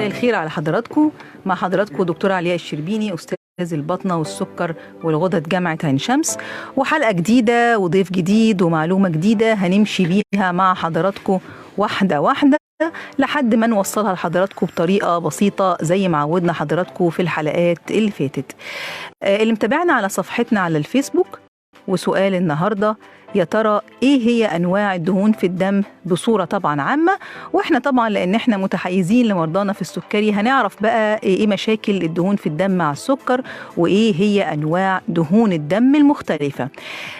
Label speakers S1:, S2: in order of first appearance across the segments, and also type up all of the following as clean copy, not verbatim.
S1: مساء الخير على حضراتكم. مع حضراتكم دكتورة علياء الشربيني، أستاذ البطنة والسكر والغدد جامعة عين شمس، وحلقة جديدة وضيف جديد ومعلومة جديدة هنمشي بيها مع حضراتكم واحدة واحدة لحد ما نوصلها لحضراتكم بطريقة بسيطة زي ما عودنا حضراتكم في الحلقات اللي فاتت. اللي متابعنا على صفحتنا على الفيسبوك، وسؤال النهاردة: يا ترى ايه هي انواع الدهون في الدم بصورة طبعا عامة؟ واحنا طبعا لان احنا متحيزين لمرضانا في السكري هنعرف بقى ايه مشاكل الدهون في الدم مع السكر، وايه هي انواع دهون الدم المختلفة.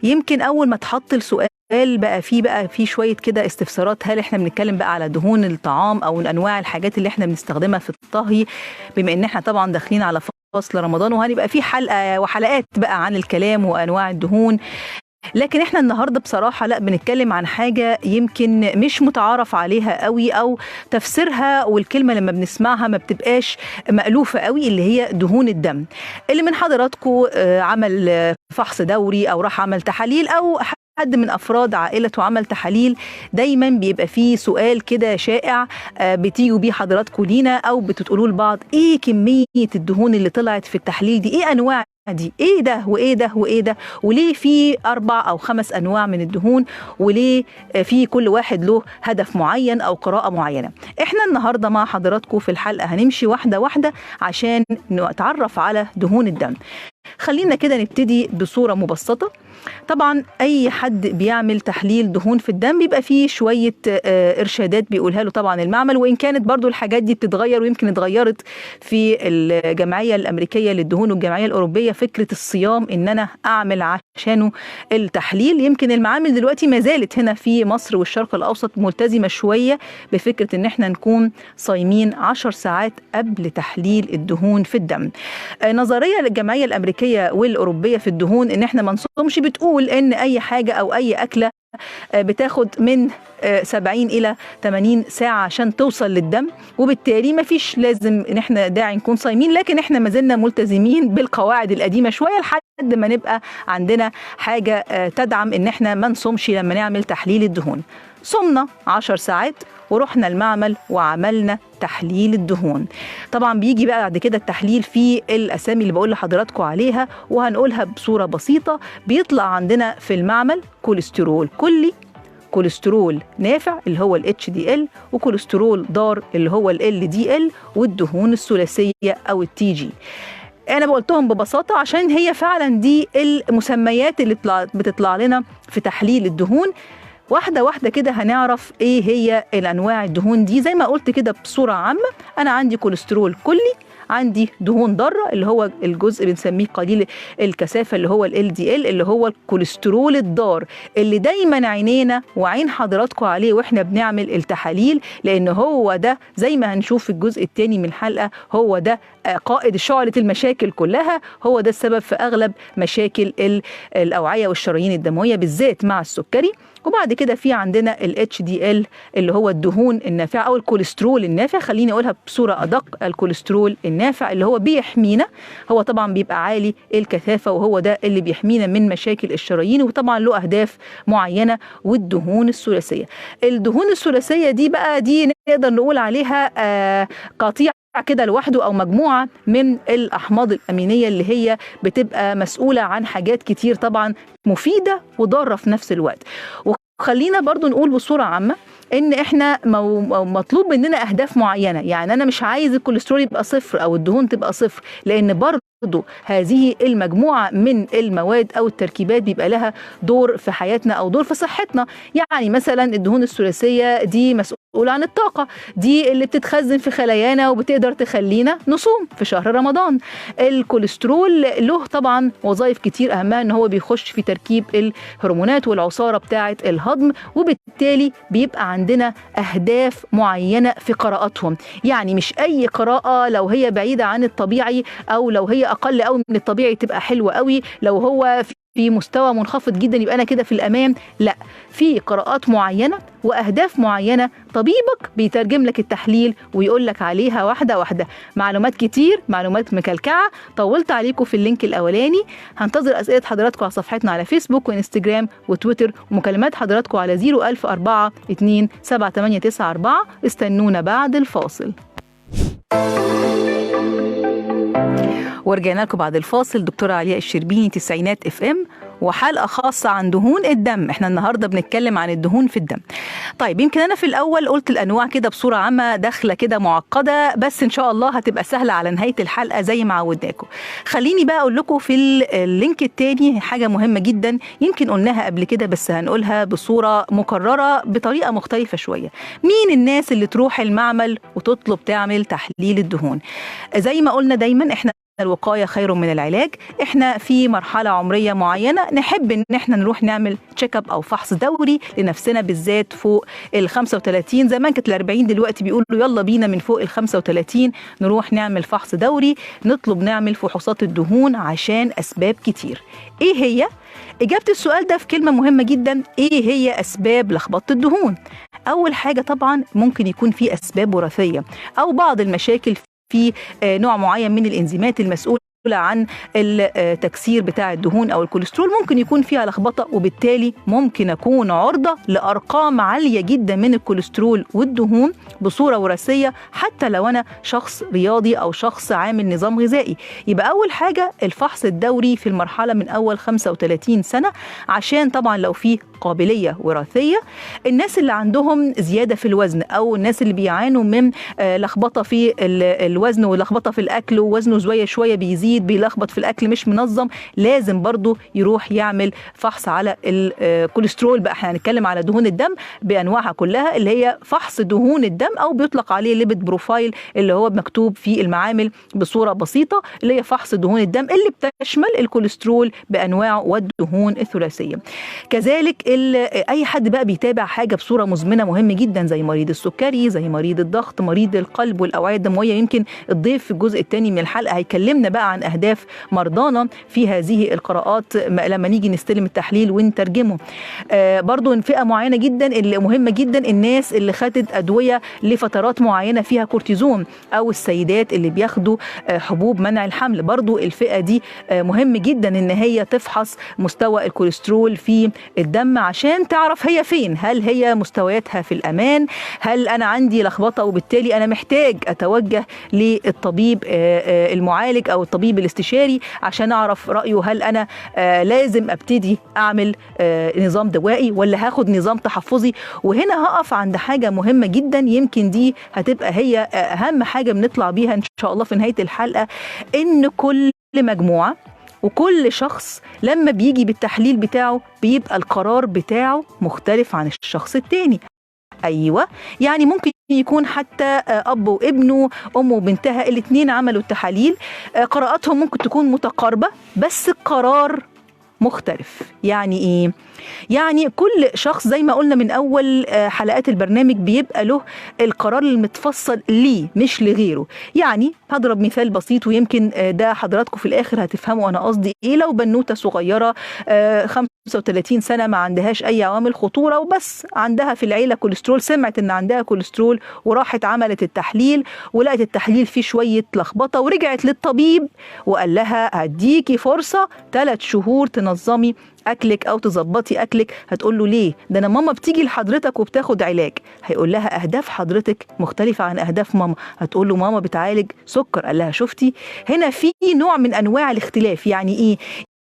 S1: يمكن اول ما تحط السؤال بقى فيه شوية كده استفسارات، هل احنا بنتكلم بقى على دهون الطعام او انواع الحاجات اللي احنا بنستخدمها في الطهي، بما ان احنا طبعا داخلين على فصل رمضان وهنبقى في حلقة وحلقات بقى عن الكلام وانواع الدهون. لكن احنا النهاردة بصراحة لا بنتكلم عن حاجة يمكن مش متعارف عليها قوي، او تفسيرها والكلمة لما بنسمعها ما بتبقاش مألوفة قوي، اللي هي دهون الدم. اللي من حضراتكم عمل فحص دوري او راح عمل تحاليل، او حد من أفراد عائلته عمل تحاليل، دايما بيبقى فيه سؤال كده شائع بتيجوا بيه حضراتكم لينا أو بتقولوا لبعض: إيه كمية الدهون اللي طلعت في التحليل دي؟ إيه أنواع دي؟ إيه ده وإيه ده وإيه ده؟ وليه في 4 أو 5 أنواع من الدهون؟ وليه في كل واحد له هدف معين أو قراءة معينة؟ إحنا النهاردة مع حضراتكم في الحلقة هنمشي واحدة واحدة عشان نتعرف على دهون الدم. خلينا كده نبتدي بصورة مبسطة. طبعا أي حد بيعمل تحليل دهون في الدم بيبقى فيه شوية إرشادات بيقولها له طبعا المعمل، وإن كانت برضو الحاجات دي بتتغير، ويمكن اتغيرت في الجمعية الأمريكية للدهون والجمعية الأوروبية فكرة الصيام إن أنا أعمل عشانه التحليل. يمكن المعامل دلوقتي ما زالت هنا في مصر والشرق الأوسط ملتزمة شوية بفكرة إن احنا نكون صايمين 10 ساعات قبل تحليل الدهون في الدم. نظرية للجمعية الأمريكية والأوروبية في الدهون إن احنا ما نصومش بتقول إن أي حاجة أو أي أكلة بتاخد من 70 إلى 80 ساعة عشان توصل للدم، وبالتالي ما فيش لازم إن احنا داعي نكون صايمين، لكن احنا ما زلنا ملتزمين بالقواعد القديمة شوية لحد ما نبقى عندنا حاجة تدعم إن احنا ما نصومش لما نعمل تحليل الدهون. صمنا 10 ساعات ورحنا المعمل وعملنا تحليل الدهون. طبعا بيجي بقى بعد كده التحليل في الأسامي اللي بقول لحضراتكم عليها وهنقولها بصورة بسيطة. بيطلع عندنا في المعمل كوليسترول كلي، كوليسترول نافع اللي هو ال HDL، وكوليسترول ضار اللي هو ال LDL، والدهون الثلاثية أو الTG. أنا بقولتهم ببساطة عشان هي فعلا دي المسميات اللي بتطلع لنا في تحليل الدهون. واحدة واحدة كده هنعرف ايه هي الانواع الدهون دي. زي ما قلت كده بصورة عامة، انا عندي كوليسترول كلي، عندي دهون ضارة اللي هو الجزء بنسميه قليل الكثافة اللي هو ال LDL اللي هو الكوليسترول الضار، اللي دايما عينينا وعين حضراتكم عليه واحنا بنعمل التحاليل، لان هو ده زي ما هنشوف في الجزء الثاني من الحلقة هو ده قائد شعلة المشاكل كلها، هو ده السبب في اغلب مشاكل الاوعية والشرايين الدموية بالذات مع السكري. وبعد كده في عندنا ال HDL اللي هو الدهون النافعة أو الكوليسترول النافع، خليني أقولها بصورة أدق، الكوليسترول النافع اللي هو بيحمينا، هو طبعا بيبقى عالي الكثافة وهو ده اللي بيحمينا من مشاكل الشرايين، وطبعا له أهداف معينة. والدهون الثلاثية، الدهون الثلاثية دي بقى دي نقدر نقول عليها قطيع كده لوحده أو مجموعة من الأحماض الأمينية اللي هي بتبقى مسؤولة عن حاجات كتير طبعا مفيدة وضارة في نفس الوقت. وخلينا برضو نقول بصورة عامة ان احنا مطلوب مننا اهداف معينة، يعني انا مش عايز الكوليسترول يبقى 0 او الدهون تبقى 0، لان برضو هذه المجموعة من المواد او التركيبات بيبقى لها دور في حياتنا او دور في صحتنا. يعني مثلا الدهون الثلاثية دي مسؤولة عن الطاقة، دي اللي بتتخزن في خلايانا وبتقدر تخلينا نصوم في شهر رمضان. الكوليسترول له طبعا وظائف كتير، اهمها ان هو بيخش في تركيب الهرمونات والعصارة بتاعة الهضم، وبالتالي بيبقى عندنا أهداف معينة في قراءاتهم. يعني مش أي قراءة لو هي بعيدة عن الطبيعي أو لو هي أقل أوي من الطبيعي تبقى حلوة أوي، لو هو في مستوى منخفض جدا يبقى أنا كده في الأمان. لا، في قراءات معينة وأهداف معينة طبيبك بيترجم لك التحليل ويقول لك عليها واحدة واحدة. معلومات كتير، معلومات مكلكعة، طولت عليكم في اللينك الأولاني. هنتظر أسئلة حضراتكم على صفحتنا على فيسبوك وإنستجرام وتويتر، ومكالمات حضراتكم على 01042 27894. استنونا بعد الفاصل. ورجعنا لكم بعد الفاصل. دكتورة علياء الشربيني، تسعينات اف ام، وحلقة خاصة عن دهون الدم. احنا النهاردة بنتكلم عن الدهون في الدم. طيب، يمكن انا في الاول قلت الانواع كده بصورة عامة، داخلة كده معقدة، بس ان شاء الله هتبقى سهلة على نهاية الحلقة زي ما عودناكم. خليني بقى اقول لكم في اللينك التاني حاجة مهمة جدا، يمكن قلناها قبل كده بس هنقولها بصورة مكررة بطريقة مختلفة شوية. مين الناس اللي تروح المعمل وتطلب تعمل تحليل الدهون؟ زي ما قلنا دايما احنا الوقاية خير من العلاج. احنا في مرحلة عمرية معينة نحب ان احنا نروح نعمل تشيك اب او فحص دوري لنفسنا، بالذات فوق ال 35. زمان كانت ال 40، دلوقتي بيقولوا يلا بينا من فوق ال 35 نروح نعمل فحص دوري، نطلب نعمل فحوصات الدهون عشان اسباب كتير. ايه هي؟ إجابة السؤال ده في كلمة مهمة جدا. إيه هي أسباب لخبطة الدهون؟ أول حاجة طبعا ممكن يكون في أسباب وراثية أو بعض المشاكل في نوع معين من الإنزيمات المسؤولة عن التكسير بتاع الدهون أو الكوليسترول، ممكن يكون فيها لخبطة، وبالتالي ممكن أكون عرضة لأرقام عالية جدا من الكوليسترول والدهون بصورة وراثية، حتى لو أنا شخص رياضي أو شخص عامل نظام غذائي. يبقى أول حاجة الفحص الدوري في المرحلة من أول 35 سنة، عشان طبعا لو في قابلية وراثية. الناس اللي عندهم زيادة في الوزن أو الناس اللي بيعانوا من لخبطة في الوزن ولخبطة في الأكل، ووزنه شوية بيزيد، بيلخبط في الأكل، مش منظم، لازم برضو يروح يعمل فحص على الكوليسترول. بقى احنا هنتكلم على دهون الدم بأنواعها كلها، اللي هي فحص دهون الدم، أو بيطلق عليه ليبيد بروفايل، اللي هو مكتوب في المعامل بصورة بسيطة، اللي هي فحص دهون الدم اللي بتشمل الكوليسترول بأنواعه والدهون الثلاثية. كذلك اي حد بقى بيتابع حاجه بصوره مزمنه مهم جدا، زي مريض السكري، زي مريض الضغط، مريض القلب والاوعيه الدمويه. يمكن الضيف في الجزء الثاني من الحلقه هيكلمنا بقى عن اهداف مرضانا في هذه القراءات لما نيجي نستلم التحليل ونترجمه. برضو فئه معينه جدا اللي مهمه جدا، الناس اللي خدت ادويه لفترات معينه فيها كورتيزون، او السيدات اللي بياخدوا حبوب منع الحمل. برضو الفئه دي مهم جدا ان هي تفحص مستوى الكوليسترول في الدم عشان تعرف هي فين، هل هي مستوياتها في الأمان، هل أنا عندي لخبطة وبالتالي أنا محتاج أتوجه للطبيب المعالج أو الطبيب الاستشاري عشان أعرف رأيه، هل أنا لازم أبتدي أعمل نظام دوائي ولا هاخد نظام تحفظي. وهنا هقف عند حاجة مهمة جدا، يمكن دي هتبقى هي أهم حاجة بنطلع بيها إن شاء الله في نهاية الحلقة، إن كل مجموعة وكل شخص لما بيجي بالتحليل بتاعه بيبقى القرار بتاعه مختلف عن الشخص التاني. أيوة، يعني ممكن يكون حتى أب وابنه، أم وبنتها، الاتنين عملوا التحاليل، قراءاتهم ممكن تكون متقاربة بس القرار مختلف. يعني إيه؟ يعني كل شخص زي ما قلنا من أول حلقات البرنامج بيبقى له القرار المتفصل ليه مش لغيره. يعني هضرب مثال بسيط ويمكن ده حضراتكم في الآخر هتفهموا أنا قصدي إيه. لو بنوتة صغيرة 35 سنة ما عندهاش أي عوامل خطورة، وبس عندها في العيلة كوليسترول، سمعت إن عندها كوليسترول وراحت عملت التحليل ولقت التحليل فيه شوية لخبطة، ورجعت للطبيب وقال لها هديكي فرصة 3 شهور تنظمي أكلك أو تظبطي أكلك. هتقول له ليه؟ ده أنا ماما بتيجي لحضرتك وبتاخد علاج. هيقول لها أهداف حضرتك مختلفة عن أهداف ماما. هتقول له ماما بتعالج سكر. قال لها شفتي؟ هنا في نوع من أنواع الاختلاف. يعني إيه؟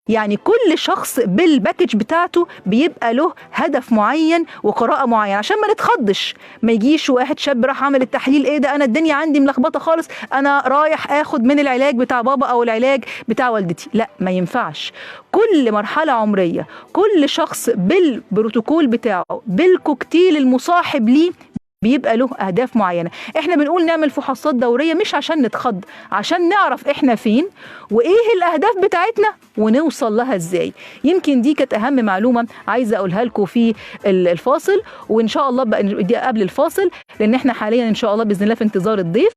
S1: يعني كل شخص بالباكج بتاعته بيبقى له هدف معين وقراءة معين، عشان ما نتخضش. ما يجيش واحد شاب راح عمل التحليل، ايه ده انا الدنيا عندي ملخبطة خالص، انا رايح اخد من العلاج بتاع بابا او العلاج بتاع والدتي. لا، ما ينفعش. كل مرحلة عمرية، كل شخص بالبروتوكول بتاعه، بالكوكتيل المصاحب ليه، بيبقى له أهداف معينة. احنا بنقول نعمل فحوصات دورية مش عشان نتخض، عشان نعرف احنا فين وايه الأهداف بتاعتنا ونوصل لها ازاي. يمكن دي كانت أهم معلومة عايزة أقولها لكم في الفاصل، وإن شاء الله بقى دي قبل الفاصل، لأن احنا حاليا إن شاء الله بإذن الله في انتظار الضيف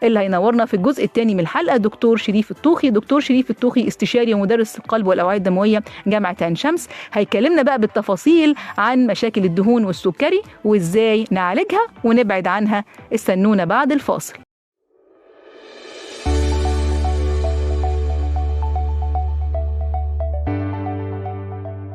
S1: اللي هينورنا في الجزء الثاني من الحلقة، دكتور شريف الطوخي. دكتور شريف الطوخي استشاري ومدرس القلب والأوعية الدموية جامعة عين شمس، هيكلمنا بقى بالتفاصيل عن مشاكل الدهون والسكري وإزاي نعالجها ونبعد عنها. استنونا بعد الفاصل.